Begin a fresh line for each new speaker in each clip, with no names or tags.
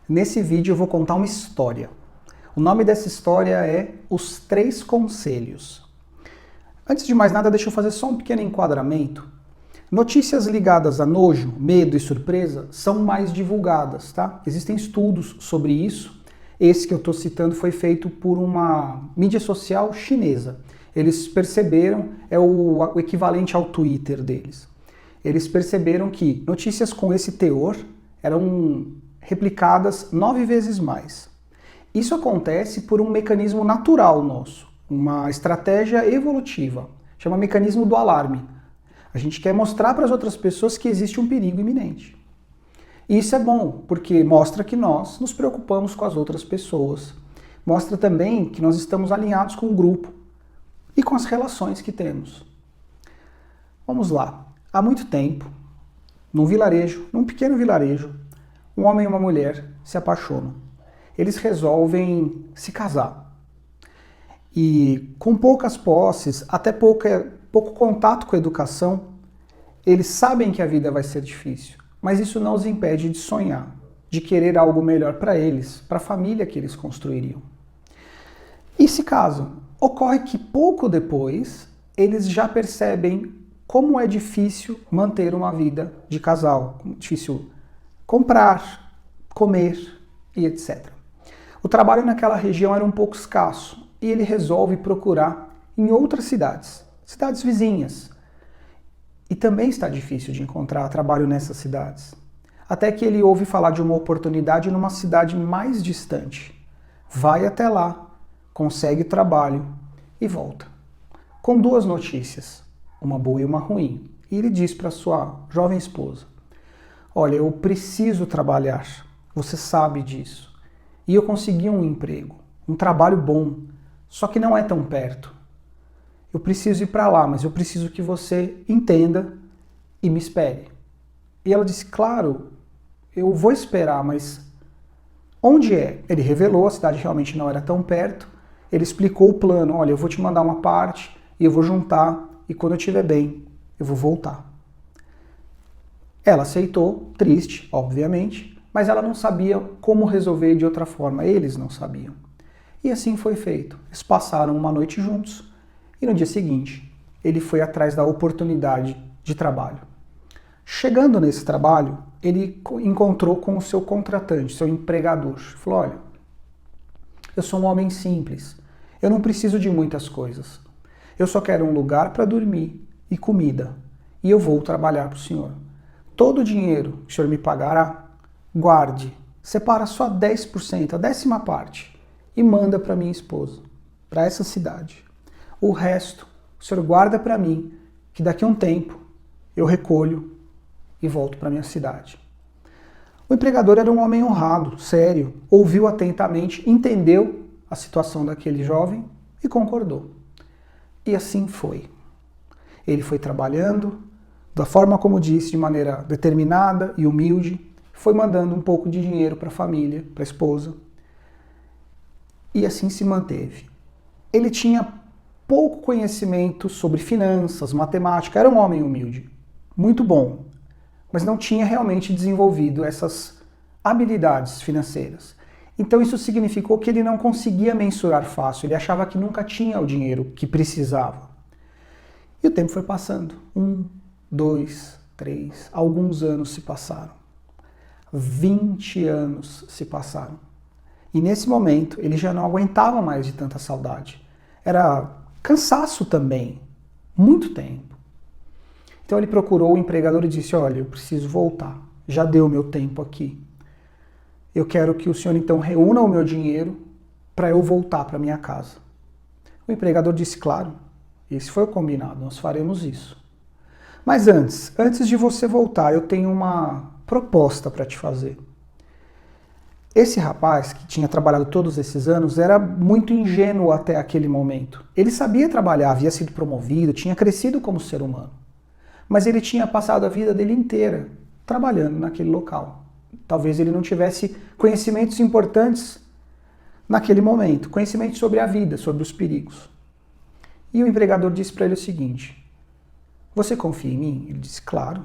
Nesse vídeo eu vou contar uma história. O nome dessa história é Os Três Conselhos. Antes de mais nada, deixa eu fazer só um pequeno enquadramento. Notícias ligadas a nojo, medo e surpresa são mais divulgadas, tá? Existem estudos sobre isso. Esse que eu estou citando foi feito por uma mídia social chinesa. Eles perceberam, é o equivalente ao Twitter deles. Eles perceberam que notícias com esse teor eram replicadas 9 vezes mais. Isso acontece por um mecanismo natural nosso, uma estratégia evolutiva, chama mecanismo do alarme. A gente quer mostrar para as outras pessoas que existe um perigo iminente. E isso é bom, porque mostra que nós nos preocupamos com as outras pessoas. Mostra também que nós estamos alinhados com o grupo e com as relações que temos. Vamos lá. Há muito tempo, num pequeno vilarejo, um homem e uma mulher se apaixonam. Eles resolvem se casar. E com poucas posses, até pouco contato com a educação, eles sabem que a vida vai ser difícil, mas isso não os impede de sonhar, de querer algo melhor para eles, para a família que eles construiriam. E se casam. Ocorre que pouco depois, eles já percebem como é difícil manter uma vida de casal, difícil comprar, comer e etc. O trabalho naquela região era um pouco escasso e ele resolve procurar em outras cidades vizinhas. E também está difícil de encontrar trabalho nessas cidades. Até que ele ouve falar de uma oportunidade numa cidade mais distante. Vai até lá, consegue trabalho e volta. Com duas notícias, uma boa e uma ruim. E ele diz para sua jovem esposa: olha, eu preciso trabalhar, você sabe disso. E eu consegui um emprego, um trabalho bom, só que não é tão perto. Eu preciso ir para lá, mas eu preciso que você entenda e me espere. E ela disse: claro, eu vou esperar, mas onde é? Ele revelou, a cidade realmente não era tão perto. Ele explicou o plano: olha, eu vou te mandar uma parte e eu vou juntar, e quando eu estiver bem, eu vou voltar. Ela aceitou, triste, obviamente, mas ela não sabia como resolver de outra forma, eles não sabiam. E assim foi feito. Eles passaram uma noite juntos e no dia seguinte ele foi atrás da oportunidade de trabalho. Chegando nesse trabalho, ele encontrou com o seu contratante, seu empregador. Falou: olha, eu sou um homem simples, eu não preciso de muitas coisas. Eu só quero um lugar para dormir e comida, e eu vou trabalhar para o senhor. Todo o dinheiro que o senhor me pagará, guarde, separa só 10%, a 10ª parte, e manda para minha esposa, para essa cidade. O resto, o senhor guarda para mim, que daqui a um tempo eu recolho e volto para minha cidade. O empregador era um homem honrado, sério, ouviu atentamente, entendeu a situação daquele jovem e concordou. E assim foi. Ele foi trabalhando, da forma como disse, de maneira determinada e humilde, foi mandando um pouco de dinheiro para a família, para a esposa, e assim se manteve. Ele tinha pouco conhecimento sobre finanças, matemática, era um homem humilde, muito bom, mas não tinha realmente desenvolvido essas habilidades financeiras. Então isso significou que ele não conseguia mensurar fácil, ele achava que nunca tinha o dinheiro que precisava. E o tempo foi passando. 1, 2, 3, alguns anos se passaram. 20 anos se passaram. E nesse momento ele já não aguentava mais de tanta saudade. Era cansaço também, muito tempo. Então ele procurou o empregador e disse: olha, eu preciso voltar, já deu meu tempo aqui. Eu quero que o senhor então reúna o meu dinheiro para eu voltar para minha casa. O empregador disse: claro, esse foi o combinado, nós faremos isso. Mas antes de você voltar, eu tenho uma proposta para te fazer. Esse rapaz, que tinha trabalhado todos esses anos, era muito ingênuo até aquele momento. Ele sabia trabalhar, havia sido promovido, tinha crescido como ser humano. Mas ele tinha passado a vida dele inteira trabalhando naquele local. Talvez ele não tivesse conhecimentos importantes naquele momento, conhecimentos sobre a vida, sobre os perigos. E o empregador disse para ele o seguinte: você confia em mim? Ele disse: claro.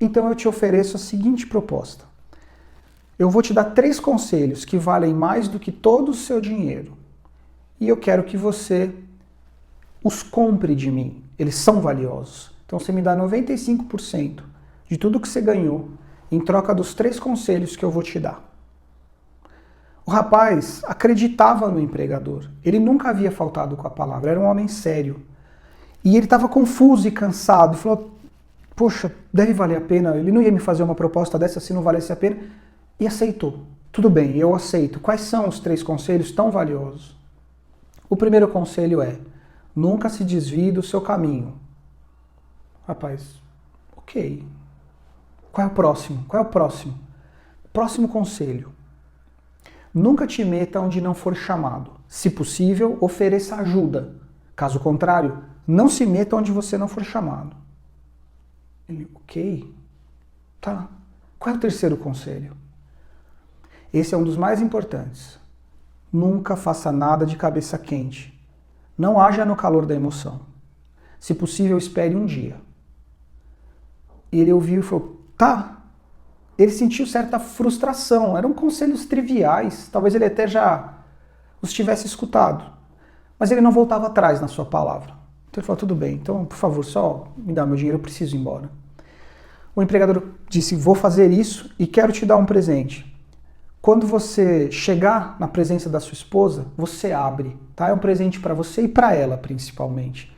Então eu te ofereço a seguinte proposta. eu vou te dar 3 conselhos que valem mais do que todo o seu dinheiro. E eu quero que você os compre de mim. Eles são valiosos. Então você me dá 95% de tudo que você ganhou em troca dos 3 conselhos que eu vou te dar. O rapaz acreditava no empregador. Ele nunca havia faltado com a palavra. Era um homem sério. E ele estava confuso e cansado. Falou, poxa, deve valer a pena. Ele não ia me fazer uma proposta dessa se não valesse a pena. E aceitou. Tudo bem, eu aceito. Quais são os 3 conselhos tão valiosos? O primeiro conselho é, nunca se desvie do seu caminho. Rapaz, ok. Qual é o próximo? Qual é o próximo? Próximo conselho. Nunca te meta onde não for chamado. Se possível, ofereça ajuda. Caso contrário, não se meta onde você não for chamado. Ele, ok. Tá. Qual é o terceiro conselho? Esse é um dos mais importantes. Nunca faça nada de cabeça quente. Não haja no calor da emoção. Se possível, espere um dia. Ele ouviu e falou, tá. Ele sentiu certa frustração. Eram conselhos triviais. Talvez ele até já os tivesse escutado. Mas ele não voltava atrás na sua palavra. Então ele falou, tudo bem, então, por favor, só me dá meu dinheiro, eu preciso ir embora. O empregador disse, vou fazer isso e quero te dar um presente. Quando você chegar na presença da sua esposa, você abre, tá? É um presente para você e para ela, principalmente.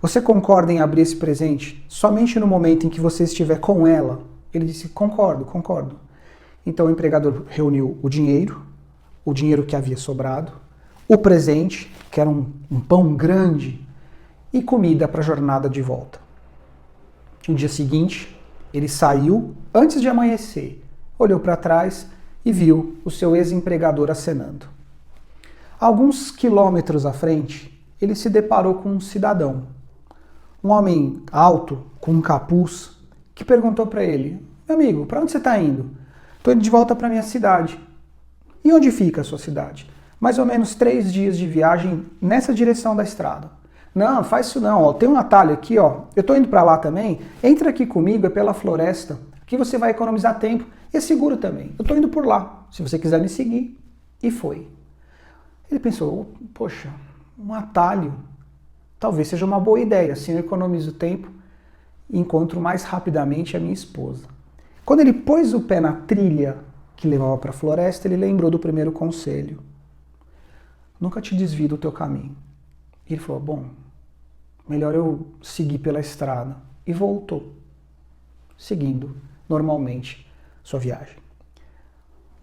Você concorda em abrir esse presente somente no momento em que você estiver com ela? Ele disse, concordo. Então o empregador reuniu o dinheiro que havia sobrado, o presente, que era um pão grande, e comida para a jornada de volta. No dia seguinte, ele saiu antes de amanhecer, olhou para trás e viu o seu ex-empregador acenando. Alguns quilômetros à frente, ele se deparou com um cidadão, um homem alto, com um capuz, que perguntou para ele, meu amigo, para onde você está indo? Estou indo de volta para minha cidade. E onde fica a sua cidade? Mais ou menos 3 dias de viagem nessa direção da estrada. Não, faz isso não, ó. Tem um atalho aqui, ó. Eu estou indo para lá também, entra aqui comigo, é pela floresta, aqui você vai economizar tempo e é seguro também. Eu estou indo por lá, se você quiser me seguir. E foi. Ele pensou, poxa, um atalho, talvez seja uma boa ideia, assim eu economizo tempo e encontro mais rapidamente a minha esposa. Quando ele pôs o pé na trilha que levava para a floresta, ele lembrou do primeiro conselho. Nunca te desvie do teu caminho. E ele falou, bom, melhor eu seguir pela estrada. E voltou, seguindo normalmente sua viagem.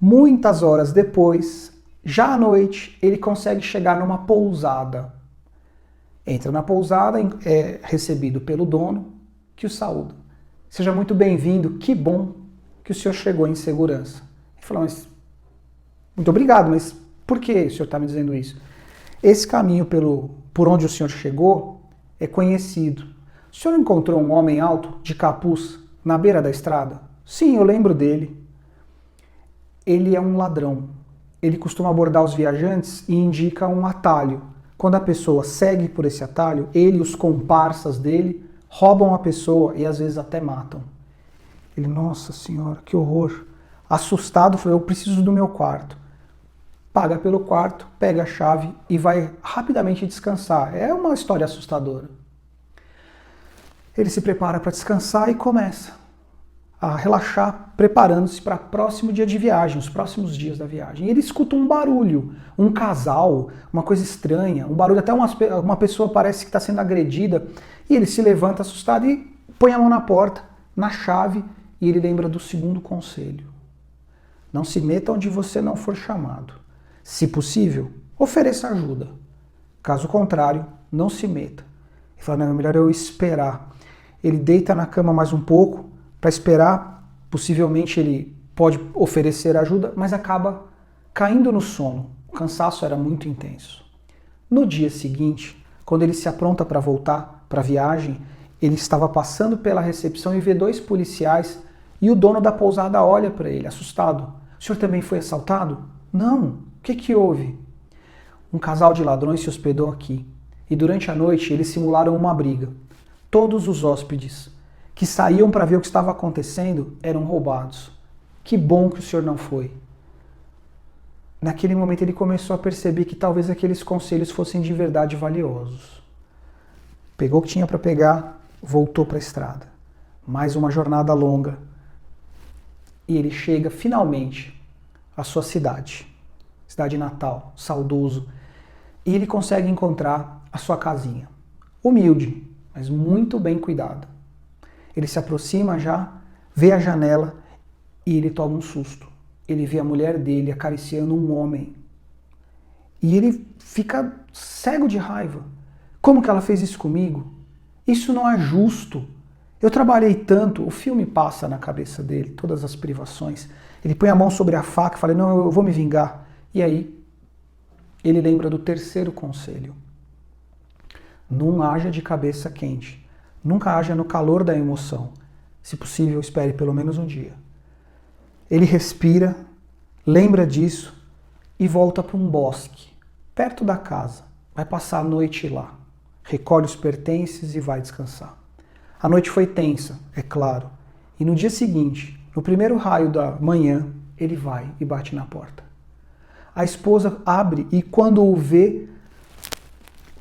Muitas horas depois, já à noite, ele consegue chegar numa pousada. Entra na pousada, é recebido pelo dono, que o saúda. Seja muito bem-vindo, que bom que o senhor chegou em segurança. Ele falou, mas muito obrigado, mas por que o senhor está me dizendo isso? Esse caminho por onde o senhor chegou é conhecido. O senhor encontrou um homem alto, de capuz, na beira da estrada? Sim, eu lembro dele. Ele é um ladrão. Ele costuma abordar os viajantes e indica um atalho. Quando a pessoa segue por esse atalho, ele e os comparsas dele roubam a pessoa e às vezes até matam. Ele, nossa senhora, que horror. Assustado, falou, eu preciso do meu quarto. Paga pelo quarto, pega a chave e vai rapidamente descansar. É uma história assustadora. Ele se prepara para descansar e começa a relaxar, preparando-se para o próximo dia de viagem, os próximos dias da viagem. E ele escuta um barulho, um casal, uma coisa estranha, um barulho, até uma pessoa parece que está sendo agredida, e ele se levanta assustado e põe a mão na porta, na chave, e ele lembra do segundo conselho. Não se meta onde você não for chamado. Se possível, ofereça ajuda. Caso contrário, não se meta. Ele fala, não, é melhor eu esperar. Ele deita na cama mais um pouco para esperar. Possivelmente ele pode oferecer ajuda, mas acaba caindo no sono. O cansaço era muito intenso. No dia seguinte, quando ele se apronta para voltar para a viagem, ele estava passando pela recepção e vê 2 policiais e o dono da pousada olha para ele, assustado. O senhor também foi assaltado? Não. O que houve? Um casal de ladrões se hospedou aqui e durante a noite eles simularam uma briga. Todos os hóspedes que saíam para ver o que estava acontecendo eram roubados. Que bom que o senhor não foi. naquele momento ele começou a perceber que talvez aqueles conselhos fossem de verdade valiosos. Pegou o que tinha para pegar, voltou para a estrada. Mais uma jornada longa. E ele chega finalmente à sua cidade natal, saudoso. E ele consegue encontrar a sua casinha. Humilde, mas muito bem cuidada. Ele se aproxima já, vê a janela e ele toma um susto. Ele vê a mulher dele acariciando um homem. E ele fica cego de raiva. Como que ela fez isso comigo? Isso não é justo. Eu trabalhei tanto, o filme passa na cabeça dele, todas as privações. Ele põe a mão sobre a faca e fala, não, eu vou me vingar. E aí, ele lembra do terceiro conselho. Não haja de cabeça quente. Nunca haja no calor da emoção. Se possível, espere pelo menos um dia. Ele respira, lembra disso e volta para um bosque, perto da casa. Vai passar a noite lá. Recolhe os pertences e vai descansar. A noite foi tensa, é claro. E no dia seguinte, no primeiro raio da manhã, ele vai e bate na porta. A esposa abre e quando o vê,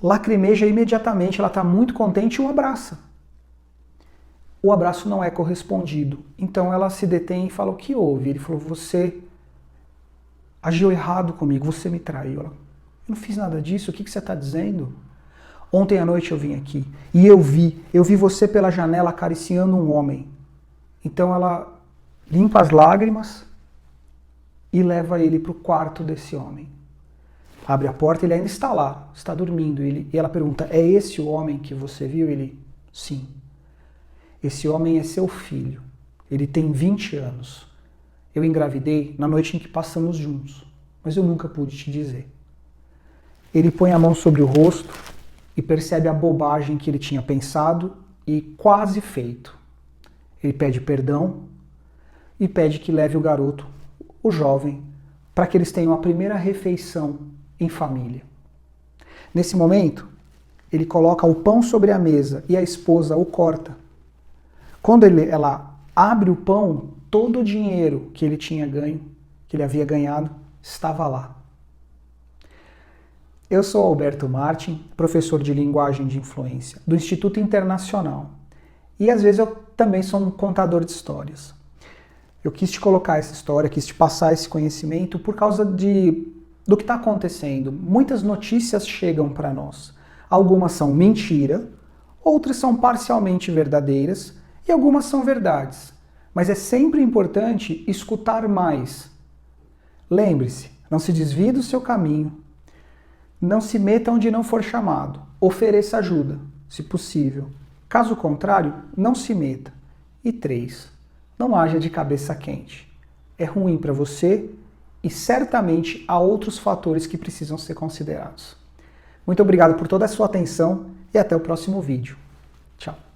lacrimeja imediatamente. Ela está muito contente e o abraça. O abraço não é correspondido. Então ela se detém e fala, o que houve? Ele falou, você agiu errado comigo, você me traiu. Ela, eu não fiz nada disso, o que você está dizendo? Ontem à noite eu vim aqui e eu vi você pela janela acariciando um homem. Então ela limpa as lágrimas e leva ele para o quarto desse homem. Abre a porta, ele ainda está lá, está dormindo. E ela pergunta, é esse o homem que você viu? Ele, sim. Esse homem é seu filho. Ele tem 20 anos. Eu engravidei na noite em que passamos juntos, mas eu nunca pude te dizer. Ele põe a mão sobre o rosto e percebe a bobagem que ele tinha pensado e quase feito. Ele pede perdão e pede que leve o garoto, o jovem, para que eles tenham a primeira refeição em família. Nesse momento, ele coloca o pão sobre a mesa e a esposa o corta. Quando ela abre o pão, todo o dinheiro que ele tinha ganho, que ele havia ganhado, estava lá. Eu sou Alberto Martin, professor de linguagem de influência do Instituto Internacional. E às vezes eu também sou um contador de histórias. Eu quis te colocar essa história, quis te passar esse conhecimento por causa do que está acontecendo. Muitas notícias chegam para nós. Algumas são mentira, outras são parcialmente verdadeiras e algumas são verdades. Mas é sempre importante escutar mais. Lembre-se, não se desvie do seu caminho, não se meta onde não for chamado, ofereça ajuda, se possível. Caso contrário, não se meta. E 3, não haja de cabeça quente. É ruim para você e certamente há outros fatores que precisam ser considerados. Muito obrigado por toda a sua atenção e até o próximo vídeo. Tchau.